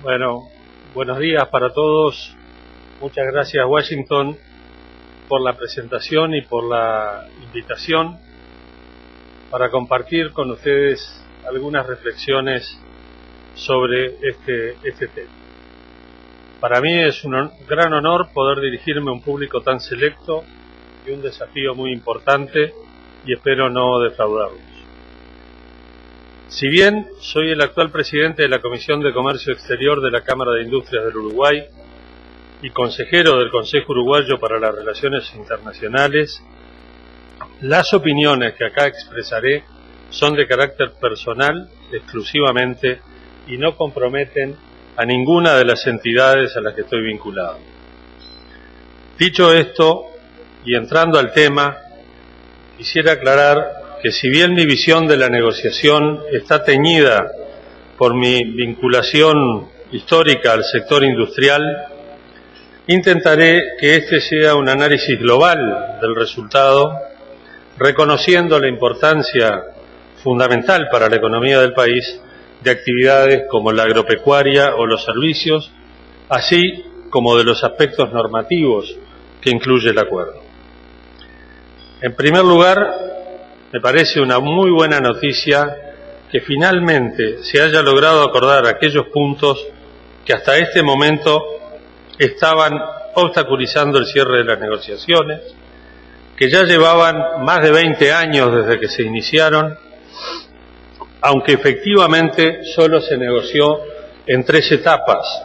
Bueno, buenos días para todos. Muchas gracias, Washington, por la presentación y por la invitación para compartir con ustedes algunas reflexiones sobre este tema. Para mí es un gran honor poder dirigirme a un público tan selecto y un desafío muy importante, y espero no defraudarlos. Si bien soy el actual presidente de la Comisión de Comercio Exterior de la Cámara de Industrias del Uruguay y consejero del Consejo Uruguayo para las Relaciones Internacionales, las opiniones que acá expresaré son de carácter personal exclusivamente y no comprometen a ninguna de las entidades a las que estoy vinculado. Dicho esto, y entrando al tema, quisiera aclarar que si bien mi visión de la negociación está teñida por mi vinculación histórica al sector industrial, intentaré que este sea un análisis global del resultado, reconociendo la importancia fundamental para la economía del país de actividades como la agropecuaria o los servicios, así como de los aspectos normativos que incluye el acuerdo. En primer lugar, me parece una muy buena noticia que finalmente se haya logrado acordar aquellos puntos que hasta este momento estaban obstaculizando el cierre de las negociaciones, que ya llevaban más de 20 años desde que se iniciaron, aunque efectivamente solo se negoció en 3 etapas,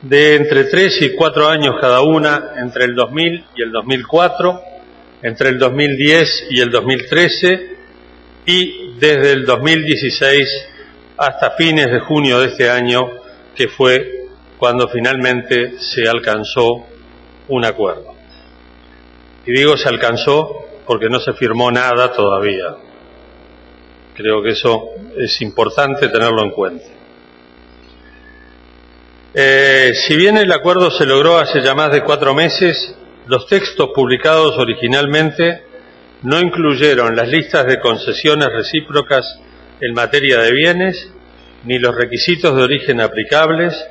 de entre 3 y 4 años cada una, entre el 2000 y el 2004, entre el 2010 y el 2013, y desde el 2016 hasta fines de junio de este año, que fue cuando finalmente se alcanzó un acuerdo. Y digo se alcanzó porque no se firmó nada todavía. Creo que eso es importante tenerlo en cuenta. Si bien el acuerdo se logró hace ya más de 4 meses, los textos publicados originalmente no incluyeron las listas de concesiones recíprocas en materia de bienes, ni los requisitos de origen aplicables,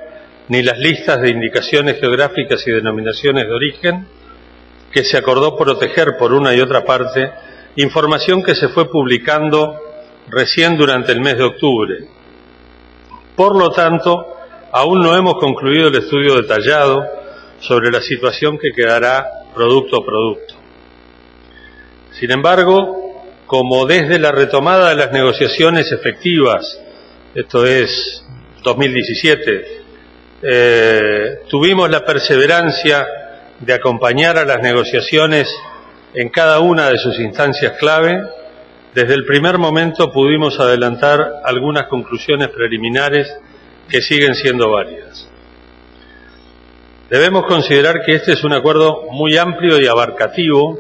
ni las listas de indicaciones geográficas y denominaciones de origen, que se acordó proteger por una y otra parte, información que se fue publicando recién durante el mes de octubre. Por lo tanto, aún no hemos concluido el estudio detallado sobre la situación que quedará producto a producto. Sin embargo, como desde la retomada de las negociaciones efectivas, esto es 2017, tuvimos la perseverancia de acompañar a las negociaciones en cada una de sus instancias clave, desde el primer momento pudimos adelantar algunas conclusiones preliminares que siguen siendo válidas. Debemos considerar que este es un acuerdo muy amplio y abarcativo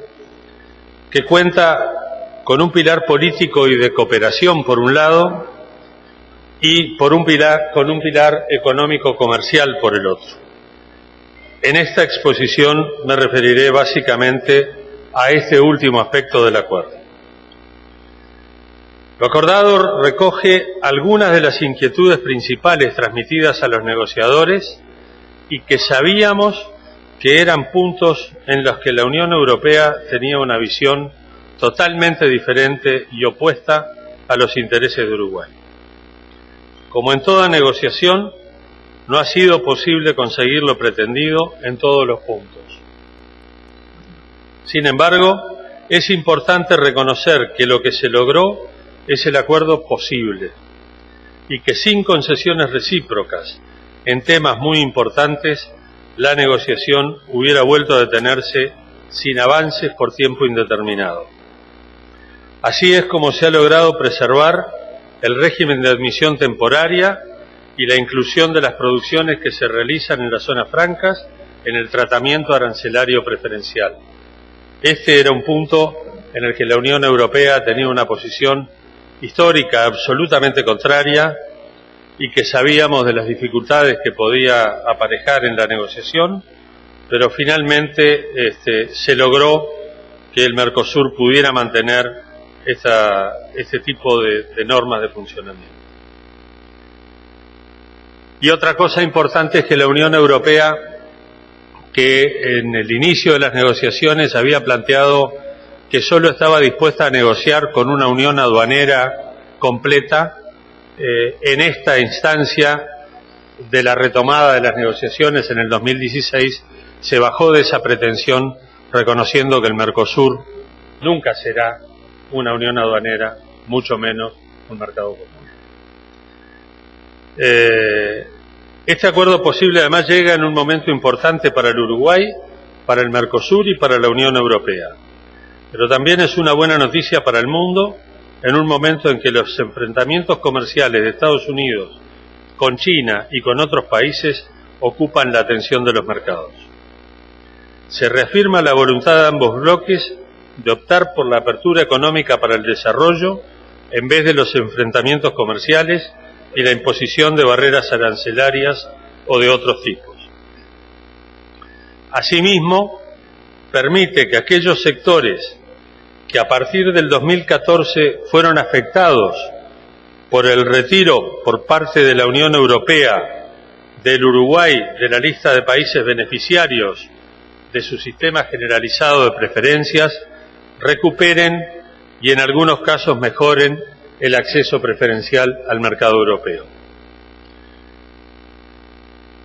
que cuenta con un pilar político y de cooperación por un lado y con un pilar económico-comercial por el otro. En esta exposición me referiré básicamente a este último aspecto del acuerdo. Lo acordado recoge algunas de las inquietudes principales transmitidas a los negociadores y que sabíamos que eran puntos en los que la Unión Europea tenía una visión totalmente diferente y opuesta a los intereses de Uruguay. Como en toda negociación, no ha sido posible conseguir lo pretendido en todos los puntos. Sin embargo, es importante reconocer que lo que se logró es el acuerdo posible y que sin concesiones recíprocas en temas muy importantes, la negociación hubiera vuelto a detenerse sin avances por tiempo indeterminado. Así es como se ha logrado preservar el régimen de admisión temporaria y la inclusión de las producciones que se realizan en las zonas francas en el tratamiento arancelario preferencial. Este era un punto en el que la Unión Europea tenía una posición histórica absolutamente contraria y que sabíamos de las dificultades que podía aparejar en la negociación, pero finalmente se logró que el Mercosur pudiera mantener este tipo de normas de funcionamiento. Y otra cosa importante es que la Unión Europea, que en el inicio de las negociaciones había planteado que solo estaba dispuesta a negociar con una unión aduanera completa, en esta instancia de la retomada de las negociaciones en el 2016 se bajó de esa pretensión, reconociendo que el Mercosur nunca será una unión aduanera, mucho menos un mercado común. Este acuerdo posible además llega en un momento importante para el Uruguay, para el Mercosur y para la Unión Europea. Pero también es una buena noticia para el mundo en un momento en que los enfrentamientos comerciales de Estados Unidos con China y con otros países ocupan la atención de los mercados. Se reafirma la voluntad de ambos bloques de optar por la apertura económica para el desarrollo en vez de los enfrentamientos comerciales y la imposición de barreras arancelarias o de otros tipos. Asimismo, permite que aquellos sectores que a partir del 2014 fueron afectados por el retiro por parte de la Unión Europea del Uruguay de la lista de países beneficiarios de su sistema generalizado de preferencias, recuperen y en algunos casos mejoren el acceso preferencial al mercado europeo.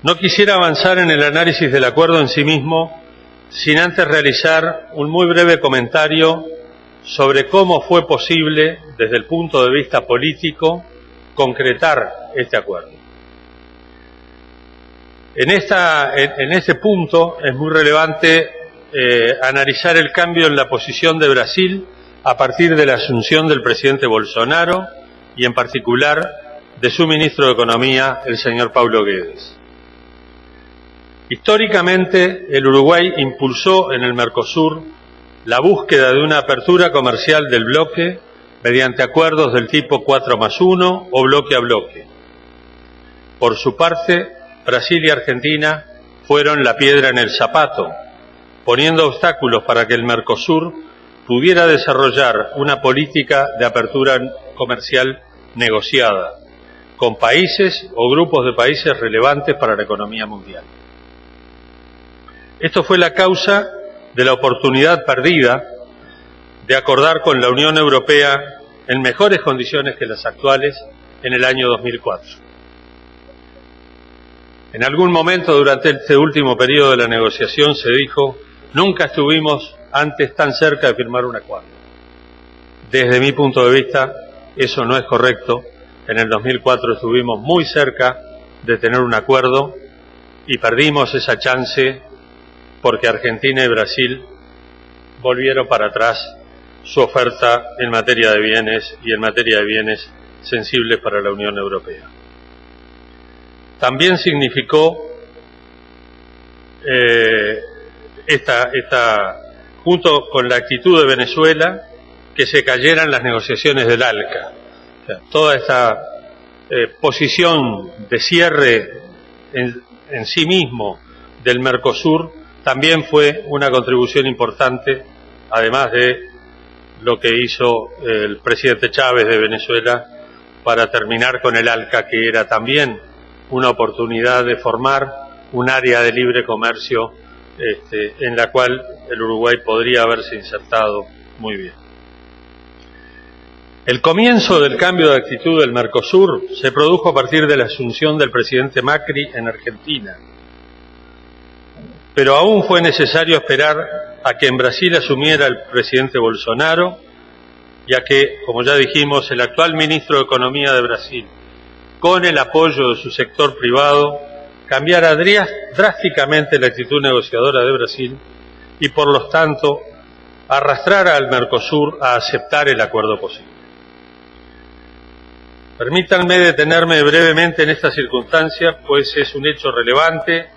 No quisiera avanzar en el análisis del acuerdo en sí mismo sin antes realizar un muy breve comentario sobre cómo fue posible, desde el punto de vista político, concretar este acuerdo. En este punto es muy relevante analizar el cambio en la posición de Brasil a partir de la asunción del presidente Bolsonaro y en particular de su ministro de Economía, el señor Paulo Guedes. Históricamente, el Uruguay impulsó en el Mercosur la búsqueda de una apertura comercial del bloque mediante acuerdos del tipo 4+1 o bloque a bloque. Por su parte, Brasil y Argentina fueron la piedra en el zapato, poniendo obstáculos para que el Mercosur pudiera desarrollar una política de apertura comercial negociada con países o grupos de países relevantes para la economía mundial. Esto fue la causa de la oportunidad perdida de acordar con la Unión Europea en mejores condiciones que las actuales en el año 2004. En algún momento durante este último periodo de la negociación se dijo: nunca estuvimos antes tan cerca de firmar un acuerdo. Desde mi punto de vista, eso no es correcto. En el 2004 estuvimos muy cerca de tener un acuerdo y perdimos esa chance porque Argentina y Brasil volvieron para atrás su oferta en materia de bienes y en materia de bienes sensibles para la Unión Europea. También significó junto con la actitud de Venezuela, que se cayeran las negociaciones del ALCA. O sea, toda esta posición de cierre en sí mismo del Mercosur también fue una contribución importante, además de lo que hizo el presidente Chávez de Venezuela para terminar con el ALCA, que era también una oportunidad de formar un área de libre comercio en la cual el Uruguay podría haberse insertado muy bien. El comienzo del cambio de actitud del Mercosur se produjo a partir de la asunción del presidente Macri en Argentina, pero aún fue necesario esperar a que en Brasil asumiera el presidente Bolsonaro y a que, como ya dijimos, el actual ministro de Economía de Brasil, con el apoyo de su sector privado, cambiara drásticamente la actitud negociadora de Brasil y, por lo tanto, arrastrara al Mercosur a aceptar el acuerdo posible. Permítanme detenerme brevemente en esta circunstancia, pues es un hecho relevante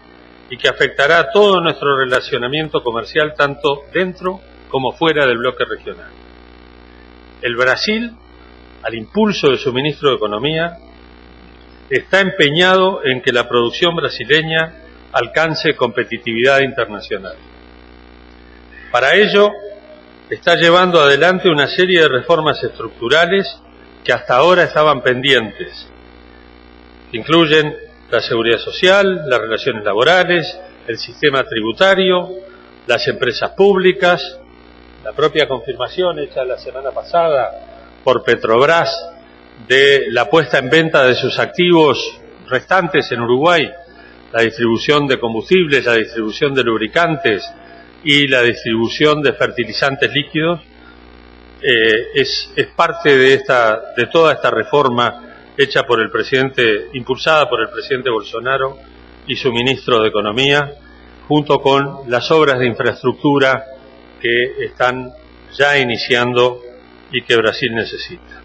y que afectará a todo nuestro relacionamiento comercial, tanto dentro como fuera del bloque regional. El Brasil, al impulso de su ministro de Economía, está empeñado en que la producción brasileña alcance competitividad internacional. Para ello, está llevando adelante una serie de reformas estructurales que hasta ahora estaban pendientes, que incluyen la seguridad social, las relaciones laborales, el sistema tributario, las empresas públicas, la propia confirmación hecha la semana pasada por Petrobras de la puesta en venta de sus activos restantes en Uruguay, la distribución de combustibles, la distribución de lubricantes y la distribución de fertilizantes líquidos, es parte de toda esta reforma hecha por el presidente, impulsada por el presidente Bolsonaro y su ministro de Economía, junto con las obras de infraestructura que están ya iniciando y que Brasil necesita.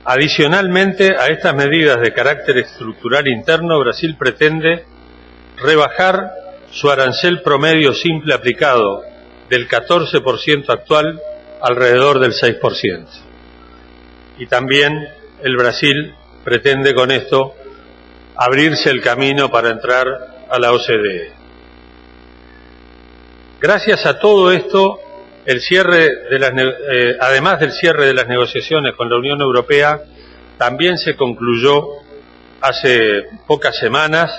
Adicionalmente a estas medidas de carácter estructural interno, Brasil pretende rebajar su arancel promedio simple aplicado del 14% actual alrededor del 6%. Y también el Brasil pretende con esto abrirse el camino para entrar a la OCDE. Gracias a todo esto, además del cierre de las negociaciones con la Unión Europea, también se concluyó hace pocas semanas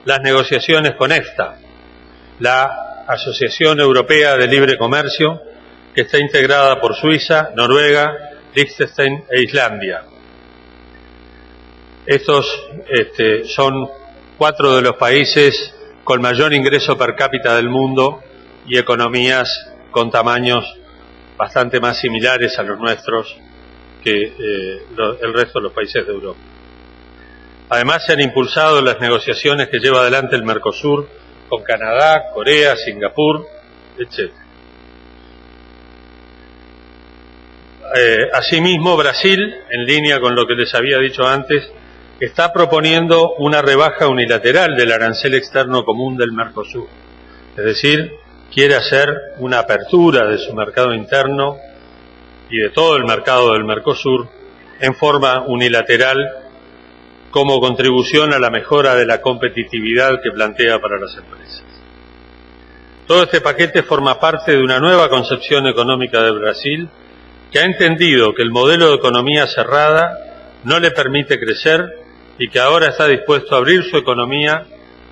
las negociaciones con EFTA, la Asociación Europea de Libre Comercio, que está integrada por Suiza, Noruega, Liechtenstein e Islandia. Estos son 4 de los países con mayor ingreso per cápita del mundo y economías con tamaños bastante más similares a los nuestros que el resto de los países de Europa. Además, se han impulsado las negociaciones que lleva adelante el Mercosur con Canadá, Corea, Singapur, etc. Asimismo, Brasil, en línea con lo que les había dicho antes, está proponiendo una rebaja unilateral del arancel externo común del Mercosur. Es decir, quiere hacer una apertura de su mercado interno y de todo el mercado del Mercosur en forma unilateral como contribución a la mejora de la competitividad que plantea para las empresas. Todo este paquete forma parte de una nueva concepción económica de Brasil, que ha entendido que el modelo de economía cerrada no le permite crecer y que ahora está dispuesto a abrir su economía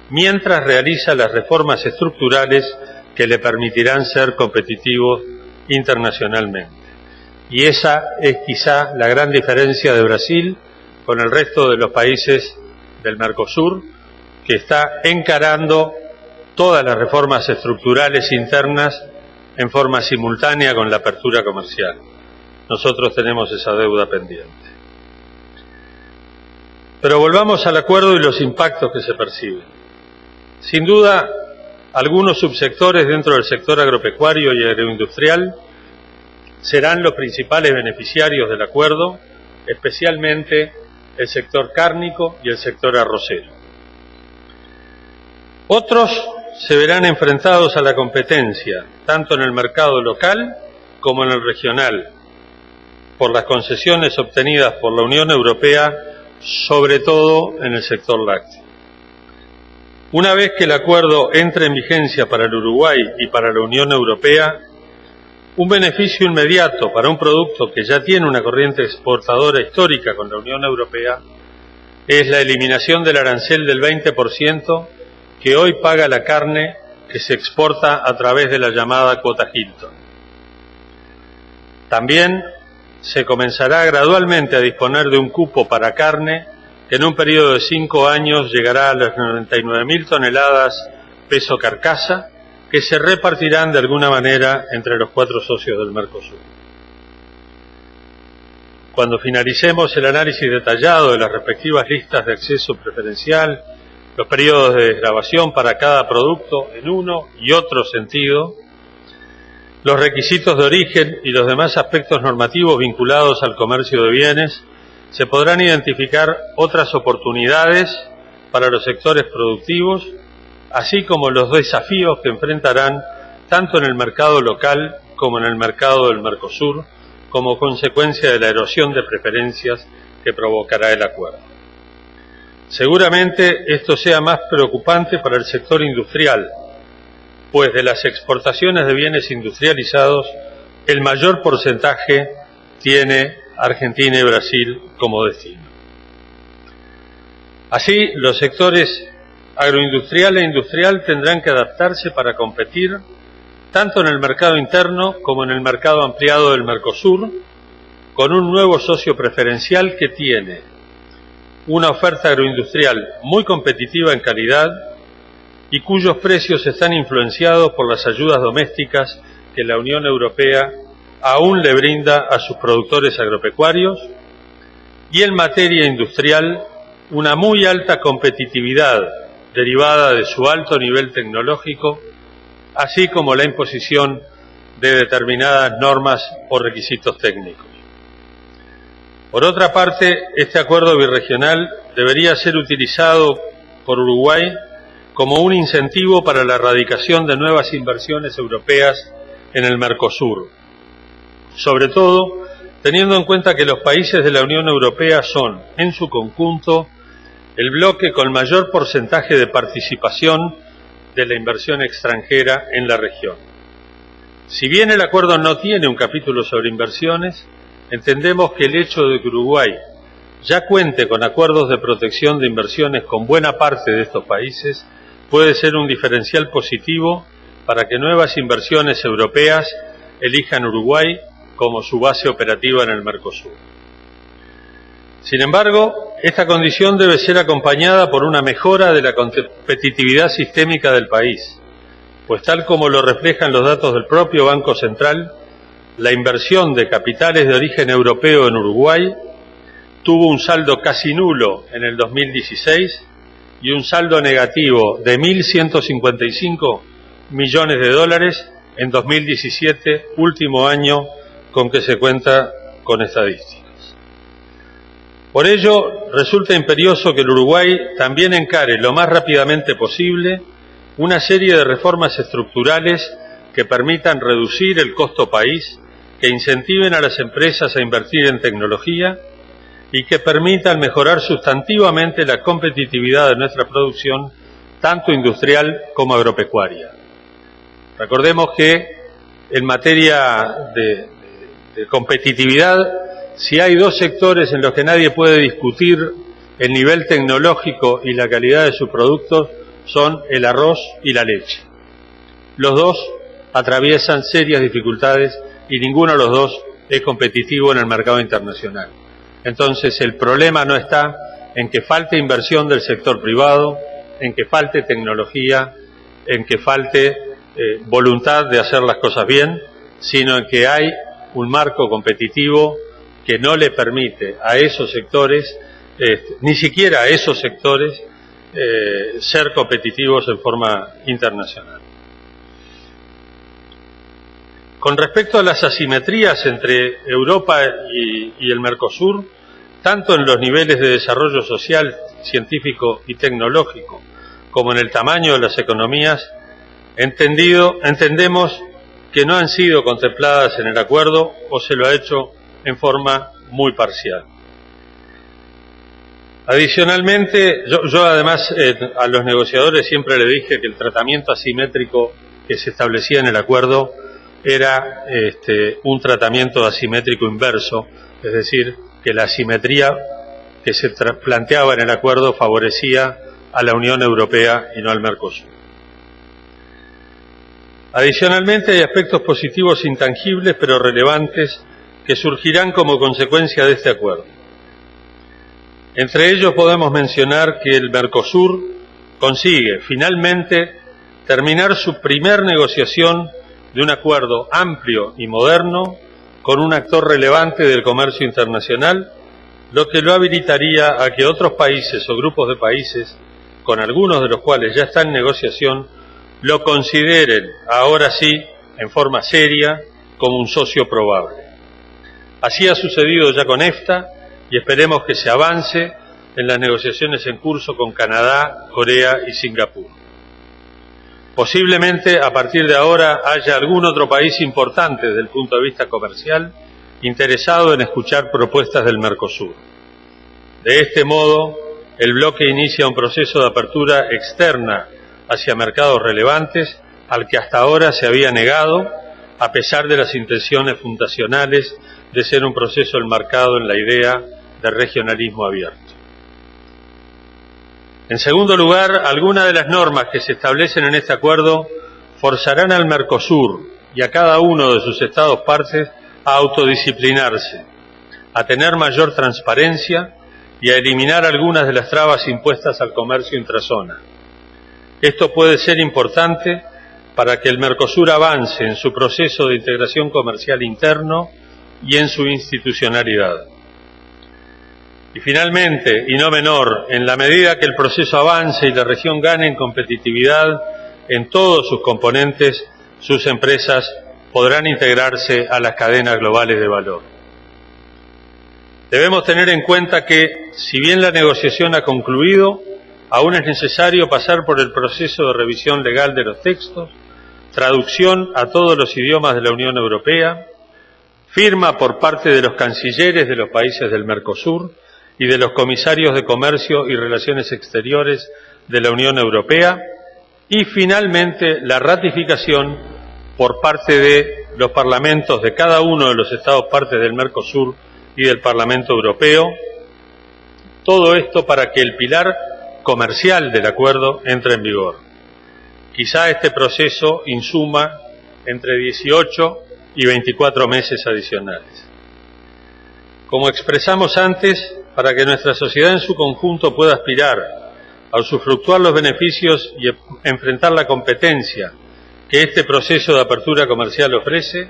mientras realiza las reformas estructurales que le permitirán ser competitivos internacionalmente. Y esa es quizá la gran diferencia de Brasil con el resto de los países del Mercosur, que está encarando todas las reformas estructurales internas en forma simultánea con la apertura comercial. Nosotros tenemos esa deuda pendiente. Pero volvamos al acuerdo y los impactos que se perciben. Sin duda, algunos subsectores dentro del sector agropecuario y agroindustrial serán los principales beneficiarios del acuerdo, especialmente el sector cárnico y el sector arrocero. Otros se verán enfrentados a la competencia, tanto en el mercado local como en el regional, por las concesiones obtenidas por la Unión Europea, sobre todo en el sector lácteo. Una vez que el acuerdo entre en vigencia para el Uruguay y para la Unión Europea, un beneficio inmediato para un producto que ya tiene una corriente exportadora histórica con la Unión Europea es la eliminación del arancel del 20% que hoy paga la carne que se exporta a través de la llamada cuota Hilton. También se comenzará gradualmente a disponer de un cupo para carne que en un periodo de 5 años llegará a las 99.000 toneladas peso carcasa, que se repartirán de alguna manera entre los 4 socios del Mercosur. Cuando finalicemos el análisis detallado de las respectivas listas de acceso preferencial, los periodos de desgravación para cada producto en uno y otro sentido, los requisitos de origen y los demás aspectos normativos vinculados al comercio de bienes, se podrán identificar otras oportunidades para los sectores productivos, así como los desafíos que enfrentarán tanto en el mercado local como en el mercado del Mercosur, como consecuencia de la erosión de preferencias que provocará el acuerdo. Seguramente esto sea más preocupante para el sector industrial, pues de las exportaciones de bienes industrializados, el mayor porcentaje tiene Argentina y Brasil como destino. Así, los sectores agroindustrial e industrial tendrán que adaptarse para competir tanto en el mercado interno como en el mercado ampliado del Mercosur, con un nuevo socio preferencial que tiene una oferta agroindustrial muy competitiva en calidad y cuyos precios están influenciados por las ayudas domésticas que la Unión Europea aún le brinda a sus productores agropecuarios, y en materia industrial una muy alta competitividad derivada de su alto nivel tecnológico, así como la imposición de determinadas normas o requisitos técnicos. Por otra parte, este acuerdo birregional debería ser utilizado por Uruguay como un incentivo para la erradicación de nuevas inversiones europeas en el Mercosur, sobre todo teniendo en cuenta que los países de la Unión Europea son, en su conjunto, el bloque con mayor porcentaje de participación de la inversión extranjera en la región. Si bien el acuerdo no tiene un capítulo sobre inversiones, entendemos que el hecho de que Uruguay ya cuente con acuerdos de protección de inversiones con buena parte de estos países puede ser un diferencial positivo para que nuevas inversiones europeas elijan Uruguay como su base operativa en el Mercosur. Sin embargo, esta condición debe ser acompañada por una mejora de la competitividad sistémica del país, pues tal como lo reflejan los datos del propio Banco Central, la inversión de capitales de origen europeo en Uruguay tuvo un saldo casi nulo en el 2016 y un saldo negativo de 1.155 millones de dólares en 2017, último año con que se cuenta con estadísticas. Por ello, resulta imperioso que el Uruguay también encare lo más rápidamente posible una serie de reformas estructurales que permitan reducir el costo país, que incentiven a las empresas a invertir en tecnología y que permitan mejorar sustantivamente la competitividad de nuestra producción, tanto industrial como agropecuaria. Recordemos que en materia de competitividad, si hay dos sectores en los que nadie puede discutir el nivel tecnológico y la calidad de sus productos, son el arroz y la leche. Los dos atraviesan serias dificultades y ninguno de los dos es competitivo en el mercado internacional. Entonces el problema no está en que falte inversión del sector privado, en que falte tecnología, en que falte voluntad de hacer las cosas bien, sino en que hay un marco competitivo que no le permite a esos sectores, ni siquiera a esos sectores, ser competitivos en forma internacional. Con respecto a las asimetrías entre Europa y el Mercosur, tanto en los niveles de desarrollo social, científico y tecnológico, como en el tamaño de las economías, entendemos que no han sido contempladas en el acuerdo o se lo ha hecho en forma muy parcial. Adicionalmente, yo además a los negociadores siempre le dije que el tratamiento asimétrico que se establecía en el acuerdo era un tratamiento asimétrico inverso, es decir, que la asimetría que se planteaba en el acuerdo favorecía a la Unión Europea y no al Mercosur. Adicionalmente, hay aspectos positivos intangibles pero relevantes que surgirán como consecuencia de este acuerdo. Entre ellos podemos mencionar que el Mercosur consigue finalmente terminar su primer negociación de un acuerdo amplio y moderno con un actor relevante del comercio internacional, lo que lo habilitaría a que otros países o grupos de países, con algunos de los cuales ya está en negociación, lo consideren ahora sí, en forma seria, como un socio probable. Así ha sucedido ya con EFTA y esperemos que se avance en las negociaciones en curso con Canadá, Corea y Singapur. Posiblemente a partir de ahora haya algún otro país importante desde el punto de vista comercial interesado en escuchar propuestas del Mercosur. De este modo, el bloque inicia un proceso de apertura externa hacia mercados relevantes al que hasta ahora se había negado, a pesar de las intenciones fundacionales de ser un proceso enmarcado en la idea de regionalismo abierto. En segundo lugar, algunas de las normas que se establecen en este acuerdo forzarán al Mercosur y a cada uno de sus Estados partes a autodisciplinarse, a tener mayor transparencia y a eliminar algunas de las trabas impuestas al comercio intrazona. Esto puede ser importante para que el Mercosur avance en su proceso de integración comercial interno y en su institucionalidad. Y finalmente, y no menor, en la medida que el proceso avance y la región gane en competitividad en todos sus componentes, sus empresas podrán integrarse a las cadenas globales de valor. Debemos tener en cuenta que, si bien la negociación ha concluido, aún es necesario pasar por el proceso de revisión legal de los textos, traducción a todos los idiomas de la Unión Europea, firma por parte de los cancilleres de los países del Mercosur y de los comisarios de Comercio y Relaciones Exteriores de la Unión Europea, y finalmente la ratificación por parte de los parlamentos de cada uno de los Estados partes del Mercosur y del Parlamento Europeo. Todo esto para que el pilar comercial del acuerdo entre en vigor. Quizá este proceso insuma entre 18 y 24 meses adicionales. Como expresamos antes, para que nuestra sociedad en su conjunto pueda aspirar a usufructuar los beneficios y enfrentar la competencia que este proceso de apertura comercial ofrece,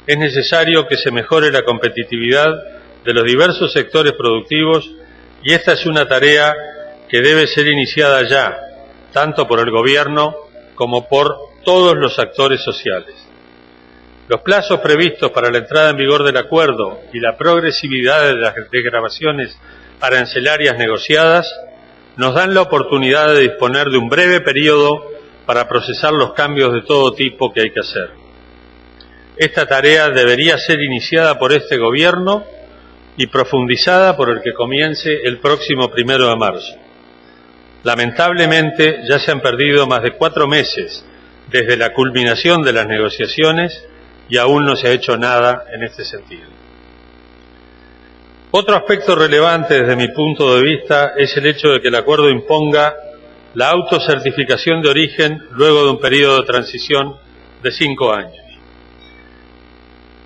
es necesario que se mejore la competitividad de los diversos sectores productivos, y esta es una tarea que debe ser iniciada ya, tanto por el Gobierno como por todos los actores sociales. Los plazos previstos para la entrada en vigor del acuerdo y la progresividad de las desgravaciones arancelarias negociadas nos dan la oportunidad de disponer de un breve periodo para procesar los cambios de todo tipo que hay que hacer. Esta tarea debería ser iniciada por este Gobierno y profundizada por el que comience el próximo 1 de marzo. Lamentablemente, ya se han perdido más de 4 meses desde la culminación de las negociaciones y aún no se ha hecho nada en este sentido. Otro aspecto relevante desde mi punto de vista es el hecho de que el acuerdo imponga la autocertificación de origen luego de un periodo de transición de 5 años.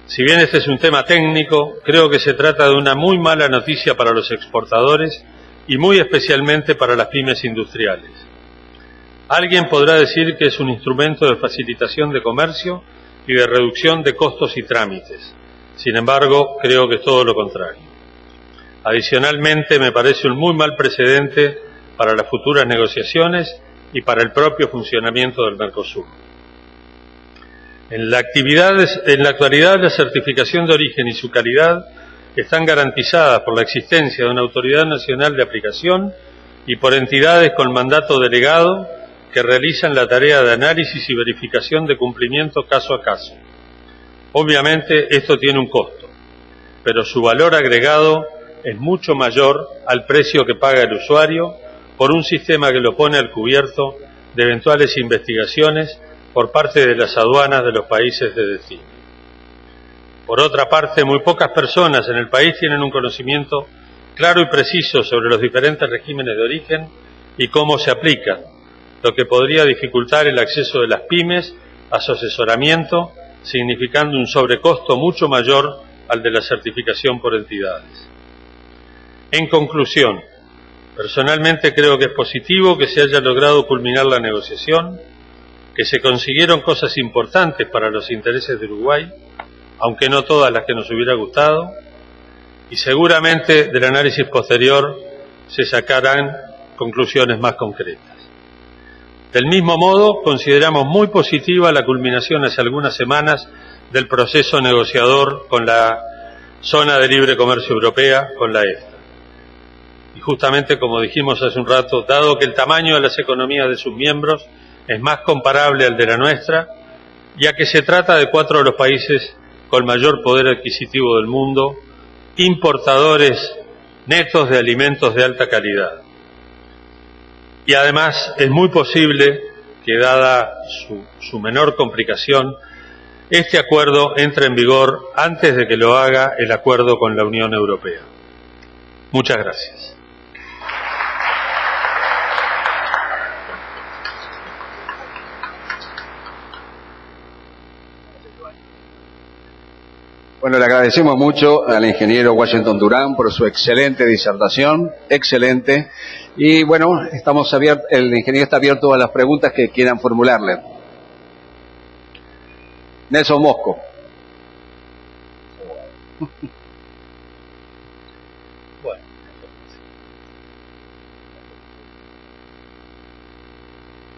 Si bien este es un tema técnico, creo que se trata de una muy mala noticia para los exportadores y muy especialmente para las pymes industriales. Alguien podrá decir que es un instrumento de facilitación de comercio y de reducción de costos y trámites. Sin embargo, creo que es todo lo contrario. Adicionalmente, me parece un muy mal precedente para las futuras negociaciones y para el propio funcionamiento del Mercosur. En la actualidad, la certificación de origen y su calidad están garantizadas por la existencia de una autoridad nacional de aplicación y por entidades con mandato delegado que realizan la tarea de análisis y verificación de cumplimiento caso a caso. Obviamente esto tiene un costo, pero su valor agregado es mucho mayor al precio que paga el usuario por un sistema que lo pone al cubierto de eventuales investigaciones por parte de las aduanas de los países de destino. Por otra parte, muy pocas personas en el país tienen un conocimiento claro y preciso sobre los diferentes regímenes de origen y cómo se aplican, lo que podría dificultar el acceso de las pymes a su asesoramiento, significando un sobrecosto mucho mayor al de la certificación por entidades. En conclusión, personalmente creo que es positivo que se haya logrado culminar la negociación, que se consiguieron cosas importantes para los intereses de Uruguay, aunque no todas las que nos hubiera gustado, y seguramente del análisis posterior se sacarán conclusiones más concretas. Del mismo modo, consideramos muy positiva la culminación hace algunas semanas del proceso negociador con la Zona de Libre Comercio Europea, con la EFTA. Y justamente, como dijimos hace un rato, dado que el tamaño de las economías de sus miembros es más comparable al de la nuestra, ya que se trata de 4 de los países con mayor poder adquisitivo del mundo, importadores netos de alimentos de alta calidad. Y además es muy posible que, dada su menor complicación, este acuerdo entre en vigor antes de que lo haga el acuerdo con la Unión Europea. Muchas gracias. Bueno, le agradecemos mucho al ingeniero Washington Durán por su excelente disertación, excelente. Y bueno, estamos abiertos, el ingeniero está abierto a las preguntas que quieran formularle. Nelson Mosco.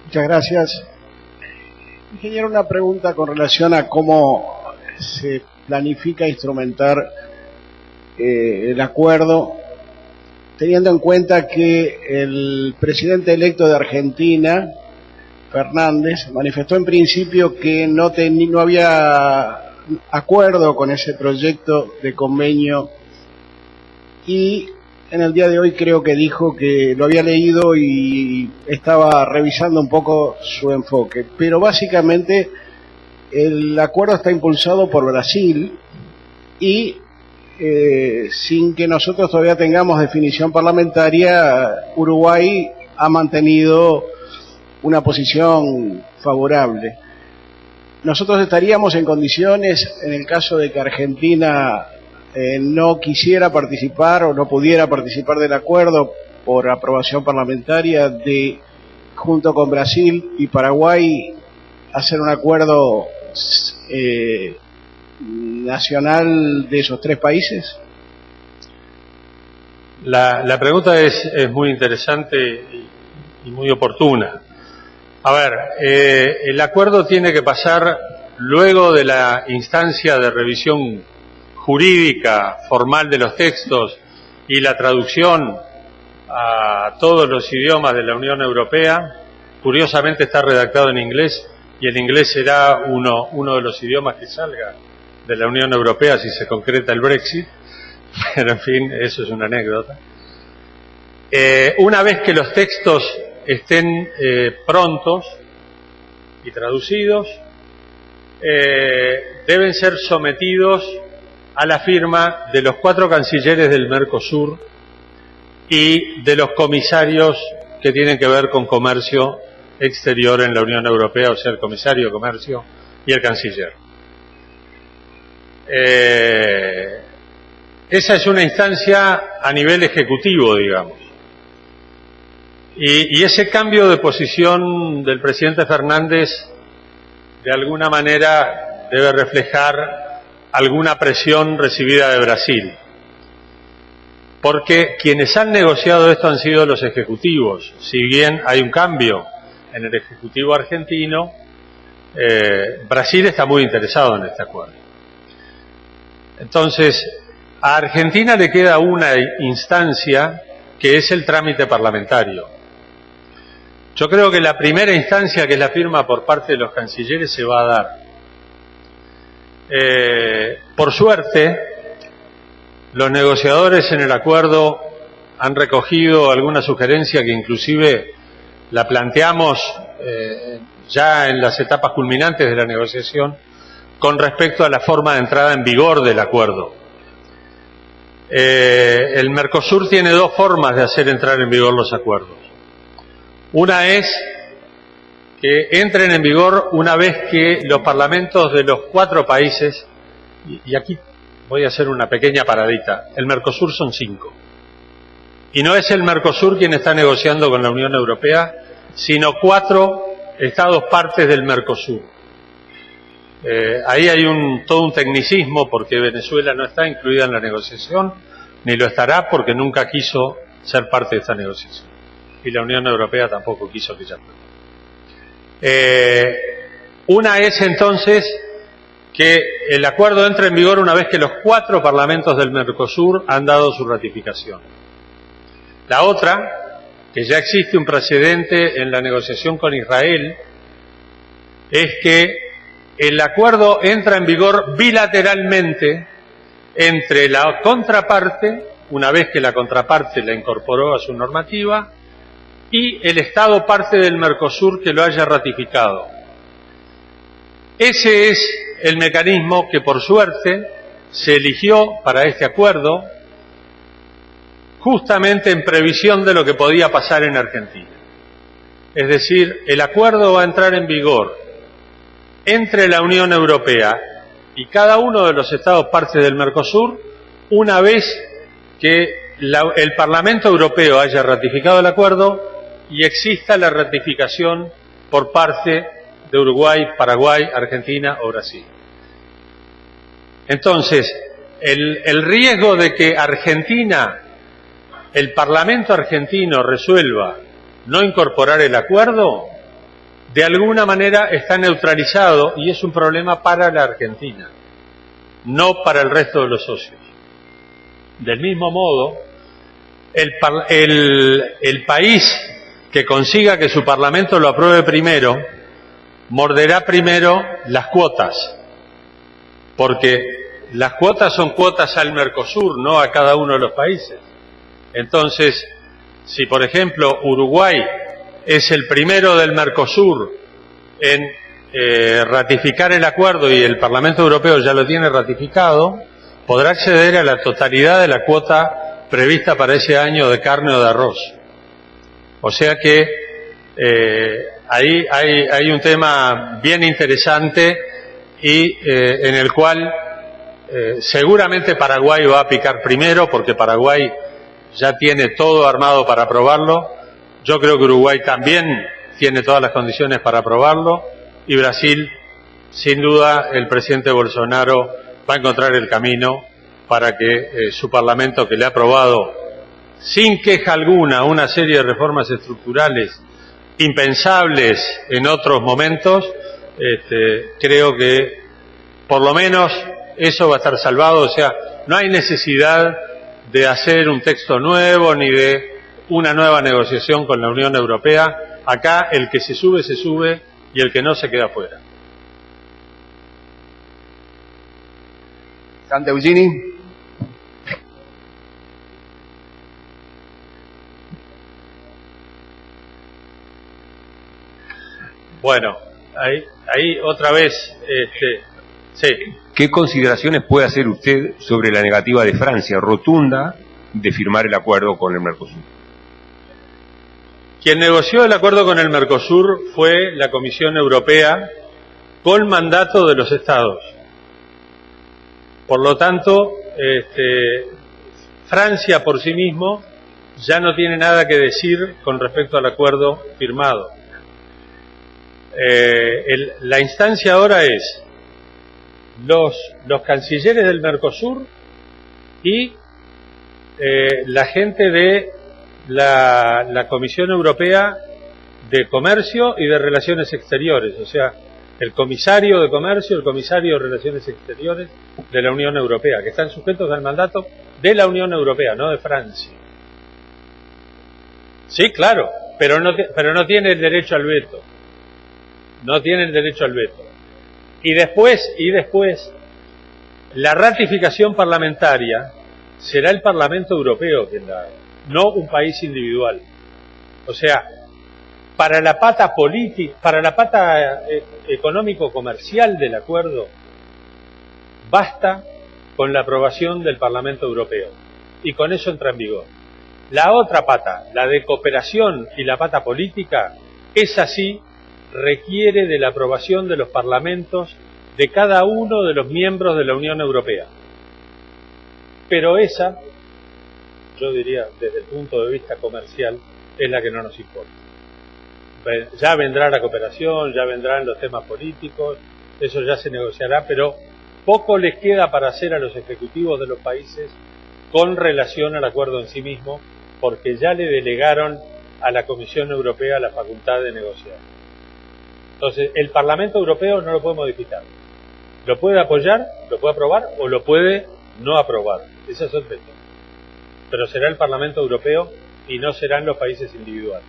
Muchas gracias. Ingeniero, una pregunta con relación a cómo se planifica instrumentar el acuerdo, teniendo en cuenta que el presidente electo de Argentina, Fernández, manifestó en principio que no había acuerdo con ese proyecto de convenio, y en el día de hoy creo que dijo que lo había leído y estaba revisando un poco su enfoque, pero básicamente el acuerdo está impulsado por Brasil y sin que nosotros todavía tengamos definición parlamentaria, Uruguay ha mantenido una posición favorable. Nosotros estaríamos en condiciones, en el caso de que Argentina no quisiera participar o no pudiera participar del acuerdo por aprobación parlamentaria, de junto con Brasil y Paraguay hacer un acuerdo nacional de esos tres países? La pregunta es muy interesante y muy oportuna. A ver, el acuerdo tiene que pasar luego de la instancia de revisión jurídica formal de los textos y la traducción a todos los idiomas de la Unión Europea. Curiosamente está redactado en inglés, y el inglés será uno de los idiomas que salga de la Unión Europea si se concreta el Brexit, pero en fin, eso es una anécdota. Una vez que los textos estén prontos y traducidos, deben ser sometidos a la firma de los 4 cancilleres del Mercosur y de los comisarios que tienen que ver con comercio exterior en la Unión Europea, o sea, el comisario de comercio y el canciller. Esa es una instancia a nivel ejecutivo, digamos. Y ese cambio de posición del presidente Fernández, de alguna manera, debe reflejar alguna presión recibida de Brasil. Porque quienes han negociado esto han sido los ejecutivos. Si bien hay un cambio en el ejecutivo argentino, Brasil está muy interesado en este acuerdo. Entonces, a Argentina le queda una instancia que es el trámite parlamentario. Yo creo que la primera instancia, que es la firma por parte de los cancilleres, se va a dar. Por suerte, los negociadores en el acuerdo han recogido alguna sugerencia que inclusive la planteamos ya en las etapas culminantes de la negociación con respecto a la forma de entrada en vigor del acuerdo. El Mercosur tiene 2 formas de hacer entrar en vigor los acuerdos. Una es que entren en vigor una vez que los parlamentos de los 4 países, y aquí voy a hacer una pequeña paradita, el Mercosur son 5. Y no es el Mercosur quien está negociando con la Unión Europea, sino 4 estados partes del Mercosur. Ahí hay todo un tecnicismo, porque Venezuela no está incluida en la negociación, ni lo estará porque nunca quiso ser parte de esta negociación. Y la Unión Europea tampoco quiso que ella fuera. Una es entonces que el acuerdo entre en vigor una vez que los 4 parlamentos del Mercosur han dado su ratificación. La otra, que ya existe un precedente en la negociación con Israel, es que el acuerdo entra en vigor bilateralmente entre la contraparte, una vez que la contraparte la incorporó a su normativa, y el Estado parte del Mercosur que lo haya ratificado. Ese es el mecanismo que, por suerte, se eligió para este acuerdo, justamente en previsión de lo que podía pasar en Argentina. Es decir, el acuerdo va a entrar en vigor entre la Unión Europea y cada uno de los estados parte del Mercosur, una vez que el Parlamento Europeo haya ratificado el acuerdo y exista la ratificación por parte de Uruguay, Paraguay, Argentina o Brasil. Entonces, el riesgo de que el Parlamento argentino resuelva no incorporar el acuerdo, de alguna manera está neutralizado y es un problema para la Argentina, no para el resto de los socios. Del mismo modo, el país que consiga que su Parlamento lo apruebe primero, morderá primero las cuotas, porque las cuotas son cuotas al Mercosur, no a cada uno de los países. Entonces, si por ejemplo Uruguay es el primero del Mercosur en ratificar el acuerdo y el Parlamento Europeo ya lo tiene ratificado, podrá acceder a la totalidad de la cuota prevista para ese año de carne o de arroz. O sea que ahí hay un tema bien interesante y en el cual seguramente Paraguay va a picar primero, porque Paraguay ya tiene todo armado para aprobarlo. Yo creo que Uruguay también tiene todas las condiciones para aprobarlo, y Brasil, sin duda, el presidente Bolsonaro va a encontrar el camino para que su Parlamento, que le ha aprobado sin queja alguna una serie de reformas estructurales impensables en otros momentos, creo que por lo menos eso va a estar salvado. O sea, no hay necesidad de hacer un texto nuevo ni de una nueva negociación con la Unión Europea. Acá el que se sube y el que no se queda fuera. Santeugini. Bueno, ahí otra vez, sí. ¿Qué consideraciones puede hacer usted sobre la negativa de Francia, rotunda, de firmar el acuerdo con el Mercosur? Quien negoció el acuerdo con el Mercosur fue la Comisión Europea con mandato de los Estados. Por lo tanto, Francia por sí mismo ya no tiene nada que decir con respecto al acuerdo firmado. La instancia ahora es los cancilleres del Mercosur y la gente de la Comisión Europea de Comercio y de Relaciones Exteriores, o sea, el comisario de Comercio, el comisario de Relaciones Exteriores de la Unión Europea, que están sujetos al mandato de la Unión Europea, no de Francia. Sí, claro, pero no tiene el derecho al veto. No tiene el derecho al veto. Y después, la ratificación parlamentaria será el Parlamento Europeo quien la haga, no un país individual. O sea, para la pata política, para la pata económico-comercial del acuerdo, basta con la aprobación del Parlamento Europeo. Y con eso entra en vigor. La otra pata, la de cooperación y la pata política, esa sí requiere de la aprobación de los parlamentos de cada uno de los miembros de la Unión Europea. Pero esa, yo diría, desde el punto de vista comercial, es la que no nos importa. Ya vendrá la cooperación, ya vendrán los temas políticos, eso ya se negociará, pero poco les queda para hacer a los ejecutivos de los países con relación al acuerdo en sí mismo, porque ya le delegaron a la Comisión Europea la facultad de negociar. Entonces, el Parlamento Europeo no lo puede modificar. Lo puede apoyar, lo puede aprobar o lo puede no aprobar. Ese es el veto. Pero será el Parlamento Europeo y no serán los países individuales.